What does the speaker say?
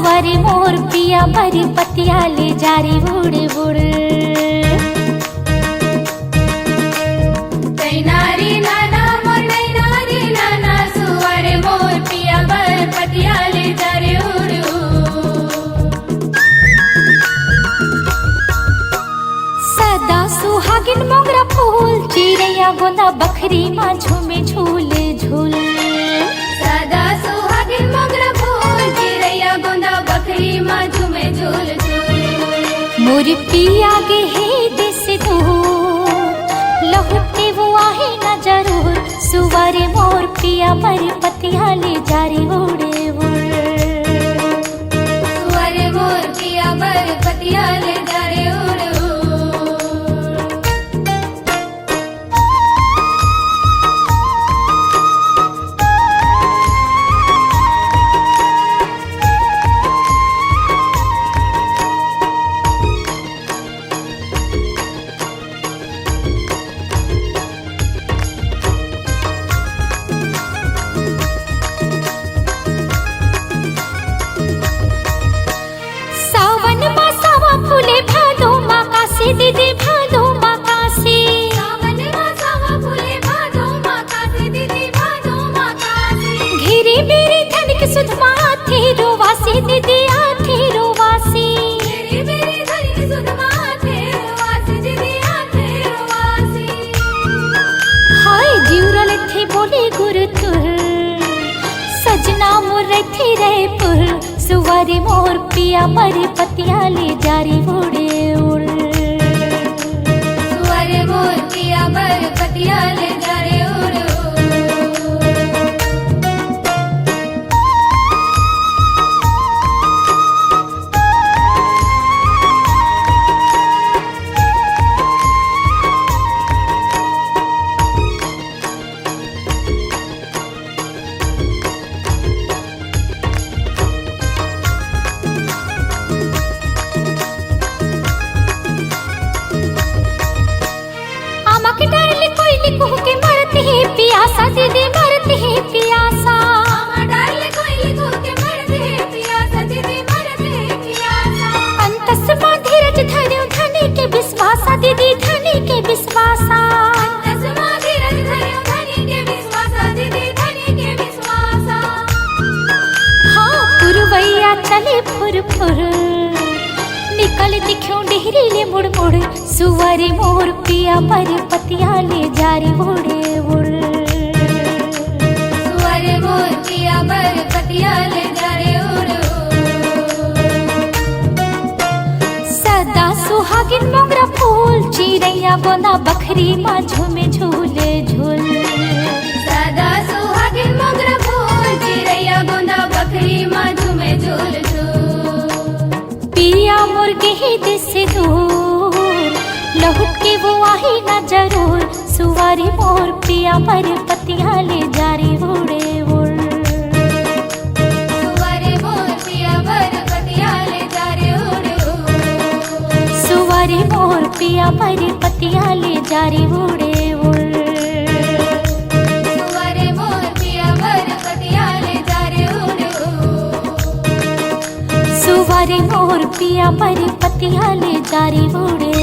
सुवारे मोर पिया बर पतिया ले जारी उड़ उड़। नारी नाना मोर नारी नाना सुवारे मोर पिया बर पतिया ले जारे उड़ू। सदा सुहागिन मोगरा फूल चिड़ैया गोंदा बखरी माँ झूमे झूल झूल। सदा सुहागिन मोगरा फूल चिड़ैया गोंदा बकरी माँ झूमे झूल झूल। मोर पिया गे हे देश दूर लहुटे वो आहे न जरूर। सुवारे मोर पिया बर पतिया ले जारी उड़े उड़। सुवारे मोर पिया बर पतिया ले जारे उड़ू। दीदी भादो माकासी सावन मासावा फूले भादो माकासी दीदी भादो माकासी। घेरे मेरे धन के सुध माथे रोवासी दीदी आथे रोवासी। मेरे मेरे धन के सुध माथे रोवासी दीदी आथे रोवासी। हाय जीवरल थे बोले गुरु तुर सजना मोर थे रहे पुर। सुवारे मोर पिया बर पतिया ले जारी उड़े उड़। मोर पिया बर पतिया ले जारे उड़ू। पियासा दीदी मरते हैं पियासा। डाले कोई लिखो के मरते हैं पियासा दीदी मरते हैं पियासा। अंतस मां धीरज धन्यो धनी के विश्वासा दीदी धनी के विश्वासा। अंतस मां धीरज धन्यो धनी के विश्वासा दीदी धनी के विश्वासा। हाँ पुरवैया चले फुर फुर निकल दिखो डेहरी ले मुड़ मुड़। सुवारे मोर पिया बर पतिया ले जारी उड़े उड़। सुवारे मोर पिया बर पतिया ले जारे उड़ू। सदा सुहागिन मोगरा फूल चिड़ैया गोंदा बखरी माँ झूमे झूले झूल। सदा सुहागिन मोगरा फूल चिड़ैया गोंदा बकरी माँ झूमे झूल झूल। पिया मोर गे देश दूर लहुट के वो आहे न जरूर। सुवारे मोर पिया बर पतिया ले जारी उड़े उड़। सुवारे मोर पिया बर पतिया ले जारे उड़ू। सुवारे मोर पिया बर पतिया ले जारी उड़े उड़। सुवारे मोर पिया बर पतिया ले जारे उड़ू। सुवारे मोर पिया बर पतिया ले जारी उड़े।